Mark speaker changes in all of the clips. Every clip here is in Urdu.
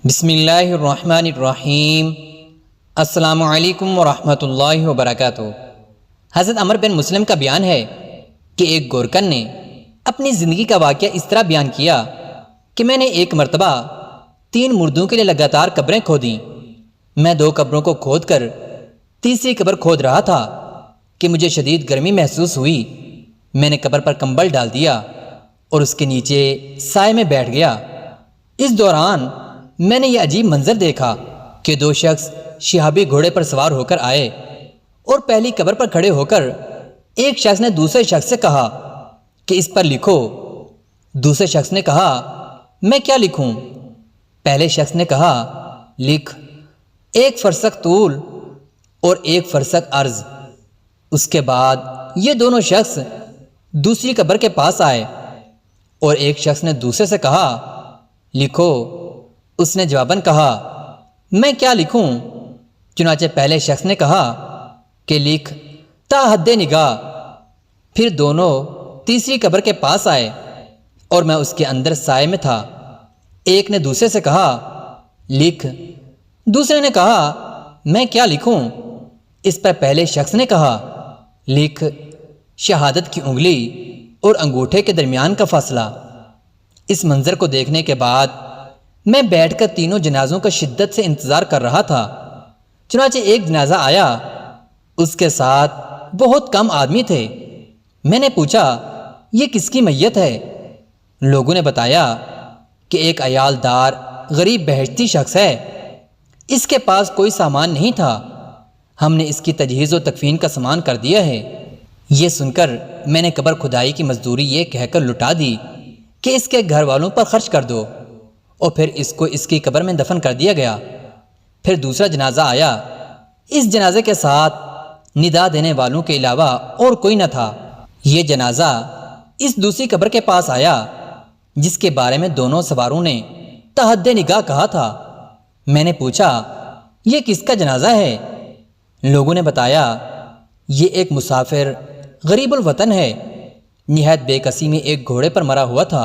Speaker 1: بسم اللہ الرحمن الرحیم۔ السلام علیکم ورحمۃ اللہ وبرکاتہ۔ حضرت عمر بن مسلم کا بیان ہے کہ ایک گورکن نے اپنی زندگی کا واقعہ اس طرح بیان کیا کہ میں نے ایک مرتبہ 3 مردوں کے لیے لگاتار قبریں کھودیں۔ میں 2 قبروں کو کھود کر تیسری قبر کھود رہا تھا کہ مجھے شدید گرمی محسوس ہوئی۔ میں نے قبر پر کمبل ڈال دیا اور اس کے نیچے سائے میں بیٹھ گیا۔ اس دوران میں نے یہ عجیب منظر دیکھا کہ 2 شخص شہابی گھوڑے پر سوار ہو کر آئے اور پہلی قبر پر کھڑے ہو کر ایک شخص نے دوسرے شخص سے کہا کہ اس پر لکھو۔ دوسرے شخص نے کہا میں کیا لکھوں؟ پہلے شخص نے کہا لکھ 1 فرسخ طول اور 1 فرسخ عرض۔ اس کے بعد یہ دونوں شخص دوسری قبر کے پاس آئے اور ایک شخص نے دوسرے سے کہا لکھو۔ اس نے جواباً کہا میں کیا لکھوں؟ چنانچہ پہلے شخص نے کہا کہ لکھ تا حد نگاہ۔ پھر دونوں تیسری قبر کے پاس آئے اور میں اس کے اندر سائے میں تھا۔ ایک نے دوسرے سے کہا لکھ۔ دوسرے نے کہا میں کیا لکھوں؟ اس پر پہلے شخص نے کہا لکھ شہادت کی انگلی اور انگوٹھے کے درمیان کا فاصلہ۔ اس منظر کو دیکھنے کے بعد میں بیٹھ کر تینوں جنازوں کا شدت سے انتظار کر رہا تھا۔ چنانچہ ایک جنازہ آیا، اس کے ساتھ بہت کم آدمی تھے۔ میں نے پوچھا یہ کس کی میت ہے؟ لوگوں نے بتایا کہ ایک عیال دار غریب بہشتی شخص ہے، اس کے پاس کوئی سامان نہیں تھا، ہم نے اس کی تجہیز و تکفین کا سامان کر دیا ہے۔ یہ سن کر میں نے قبر کھدائی کی مزدوری یہ کہہ کر لٹا دی کہ اس کے گھر والوں پر خرچ کر دو، اور پھر اس کو اس کی قبر میں دفن کر دیا گیا۔ پھر دوسرا جنازہ آیا، اس جنازے کے ساتھ ندا دینے والوں کے علاوہ اور کوئی نہ تھا۔ یہ جنازہ اس دوسری قبر کے پاس آیا جس کے بارے میں دونوں سواروں نے تحد نگاہ کہا تھا۔ میں نے پوچھا یہ کس کا جنازہ ہے؟ لوگوں نے بتایا یہ ایک مسافر غریب الوطن ہے، نہایت بے کسی میں ایک گھوڑے پر مرا ہوا تھا۔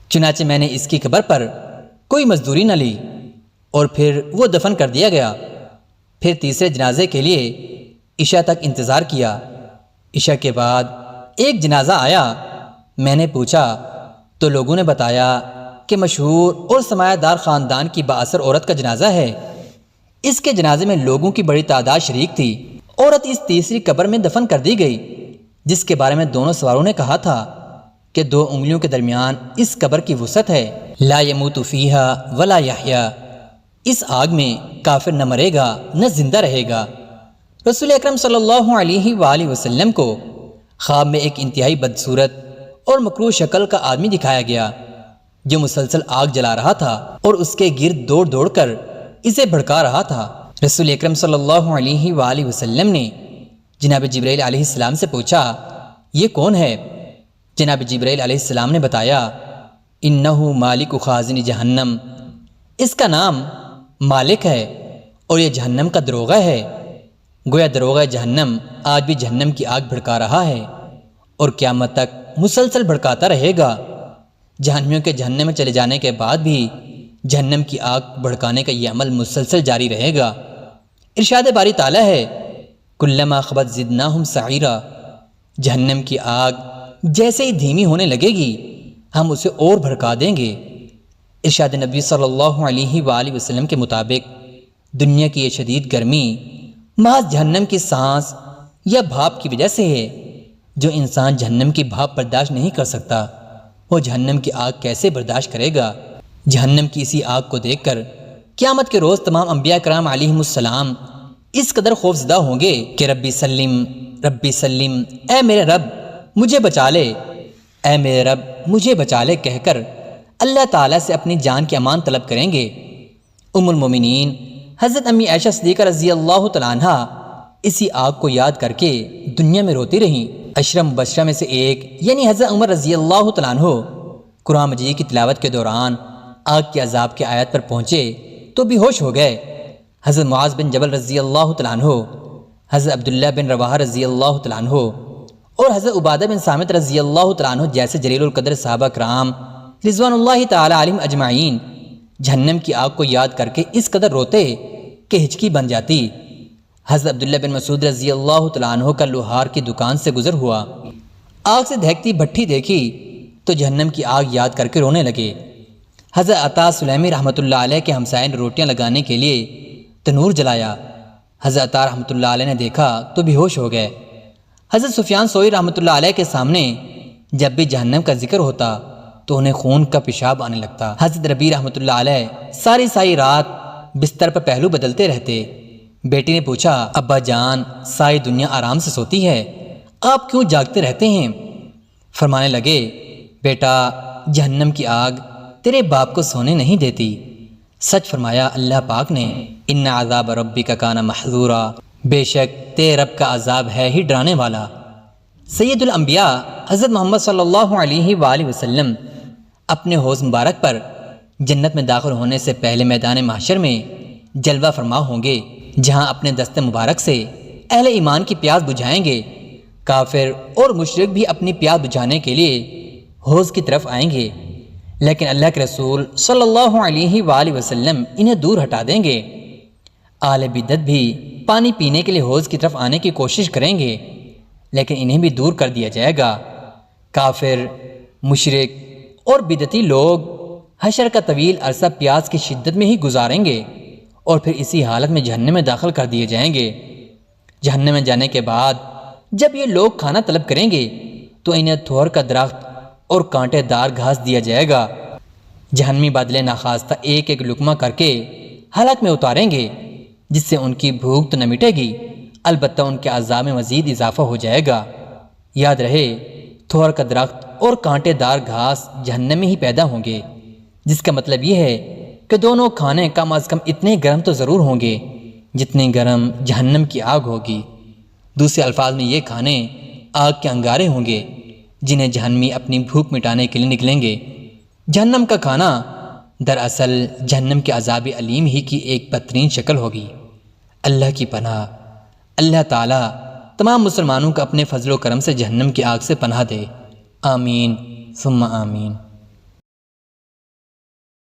Speaker 1: چنانچہ میں نے اس کی قبر پر کوئی مزدوری نہ لی اور پھر وہ دفن کر دیا گیا۔ پھر تیسرے جنازے کے لیے عشاء تک انتظار کیا۔ عشاء کے بعد ایک جنازہ آیا، میں نے پوچھا تو لوگوں نے بتایا کہ مشہور اور سرمایہ دار خاندان کی بااثر عورت کا جنازہ ہے۔ اس کے جنازے میں لوگوں کی بڑی تعداد شریک تھی۔ عورت اس تیسری قبر میں دفن کر دی گئی جس کے بارے میں دونوں سواروں نے کہا تھا کہ 2 انگلیوں کے درمیان اس قبر کی وسعت ہے۔ لا يموت فیہا ولا یحیا، اس آگ میں کافر نہ مرے گا نہ زندہ رہے گا۔ رسول اکرم صلی اللہ علیہ وآلہ وسلم کو خواب میں ایک انتہائی بدصورت اور مکروہ شکل کا آدمی دکھایا گیا جو مسلسل آگ جلا رہا تھا اور اس کے گرد دوڑ دوڑ کر اسے بھڑکا رہا تھا۔ رسول اکرم صلی اللہ علیہ وآلہ وسلم نے جناب جبرائیل علیہ السلام سے پوچھا یہ کون ہے؟ جناب جبرائیل علیہ السلام نے بتایا انہو مالک خازن جہنم، اس کا نام مالک ہے اور یہ جہنم کا دروغہ ہے۔ گویا دروغہ جہنم آج بھی جہنم کی آگ بھڑکا رہا ہے اور قیامت تک مسلسل بھڑکاتا رہے گا۔ جہنمیوں کے جہنم میں چلے جانے کے بعد بھی جہنم کی آگ بھڑکانے کا یہ عمل مسلسل جاری رہے گا۔ ارشاد باری تعالیٰ ہے کلما خبت زدناہم سعیرا، جہنم کی آگ جیسے ہی دھیمی ہونے لگے گی ہم اسے اور بھڑکا دیں گے۔ ارشاد نبی صلی اللہ علیہ وآلہ وسلم کے مطابق دنیا کی یہ شدید گرمی محض جہنم کی سانس یا بھاپ کی وجہ سے ہے۔ جو انسان جہنم کی بھاپ برداشت نہیں کر سکتا وہ جہنم کی آگ کیسے برداشت کرے گا؟ جہنم کی اسی آگ کو دیکھ کر قیامت کے روز تمام انبیاء کرام علیہم السلام اس قدر خوفزدہ ہوں گے کہ ربی سلم، اے میرے رب مجھے بچا لے، اے میرے رب مجھے بچا لے کہہ کر اللہ تعالیٰ سے اپنی جان کی امان طلب کریں گے۔ ام المومنین حضرت امی عائشہ صدیقہ رضی اللہ تعالیٰ عنہ اسی آگ کو یاد کر کے دنیا میں روتی رہیں۔ عشرہ مبشرہ میں سے ایک یعنی حضرت عمر رضی اللہ تعالیٰ عنہ قرآن مجید کی تلاوت کے دوران آگ کے عذاب کی آیت پر پہنچے تو بے ہوش ہو گئے۔ حضرت معاذ بن جبل رضی اللہ تعالیٰ عنہ، حضرت عبداللہ بن رواحہ رضی اللہ تعالیٰ عنہ اور حضرت عبادہ بن صامت رضی اللہ تعالیٰ عنہ جیسے جلیل القدر صحابہ کرام رضوان اللہ تعالیٰ علیہم اجمعین جہنم کی آگ کو یاد کر کے اس قدر روتے کہ ہچکی بن جاتی۔ حضرت عبداللہ بن مسعود رضی اللہ تعالیٰ عنہ کا لوہار کی دکان سے گزر ہوا، آگ سے دہکتی بھٹی دیکھی تو جہنم کی آگ یاد کر کے رونے لگے۔ حضرت عطا سلیمی رحمۃ اللہ علیہ کے ہمسائے نے روٹیاں لگانے کے لیے تنور جلایا۔ حضرت عطا رحمۃ اللہ علیہ نے دیکھا تو بے ہوش ہو گئے۔ حضرت سفیان ثوری رحمۃ اللہ علیہ کے سامنے جب بھی جہنم کا ذکر ہوتا تو انہیں خون کا پیشاب آنے لگتا۔ حضرت ربیع رحمۃ اللہ علیہ ساری رات بستر پر پہلو بدلتے رہتے۔ بیٹی نے پوچھا، ابا جان، ساری دنیا آرام سے سوتی ہے، آپ کیوں جاگتے رہتے ہیں؟ فرمانے لگے، بیٹا، جہنم کی آگ تیرے باپ کو سونے نہیں دیتی۔ سچ فرمایا اللہ پاک نے، ان عذاب ربک کان محذورا، بے شک تیرے رب کا عذاب ہے ہی ڈرانے والا۔ سید الانبیاء حضرت محمد صلی اللہ علیہ وآلہ وسلم اپنے حوض مبارک پر جنت میں داخل ہونے سے پہلے میدان محشر میں جلوہ فرما ہوں گے، جہاں اپنے دست مبارک سے اہل ایمان کی پیاس بجھائیں گے۔ کافر اور مشرک بھی اپنی پیاس بجھانے کے لیے حوض کی طرف آئیں گے، لیکن اللہ کے رسول صلی اللہ علیہ وآلہ وسلم انہیں دور ہٹا دیں گے۔ اہل بدعت بھی پانی پینے کے لیے حوض کی طرف آنے کی کوشش کریں گے، لیکن انہیں بھی دور کر دیا جائے گا۔ کافر، مشرک اور بدعتی لوگ حشر کا طویل عرصہ پیاس کی شدت میں ہی گزاریں گے اور پھر اسی حالت میں جہنم میں داخل کر دیے جائیں گے۔ جہنم میں جانے کے بعد جب یہ لوگ کھانا طلب کریں گے تو انہیں تھور کا درخت اور کانٹے دار گھاس دیا جائے گا۔ جہنمی بادلے ناخواستہ ایک ایک لقمہ کر کے حلق میں اتاریں گے، جس سے ان کی بھوک تو نہ مٹے گی، البتہ ان کے عذاب میں مزید اضافہ ہو جائے گا۔ یاد رہے، تھور کا درخت اور کانٹے دار گھاس جہنم میں ہی پیدا ہوں گے، جس کا مطلب یہ ہے کہ دونوں کھانے کم از کم اتنے گرم تو ضرور ہوں گے جتنے گرم جہنم کی آگ ہوگی۔ دوسرے الفاظ میں یہ کھانے آگ کے انگارے ہوں گے جنہیں جہنمی اپنی بھوک مٹانے کے لیے نکلیں گے۔ جہنم کا کھانا دراصل جہنم کے عذاب علیم ہی کی ایک بدترین شکل ہوگی۔ اللہ کی پناہ، اللہ تعالیٰ تمام مسلمانوں کو اپنے فضل و کرم سے جہنم کی آگ سے پناہ دے، آمین ثم آمین۔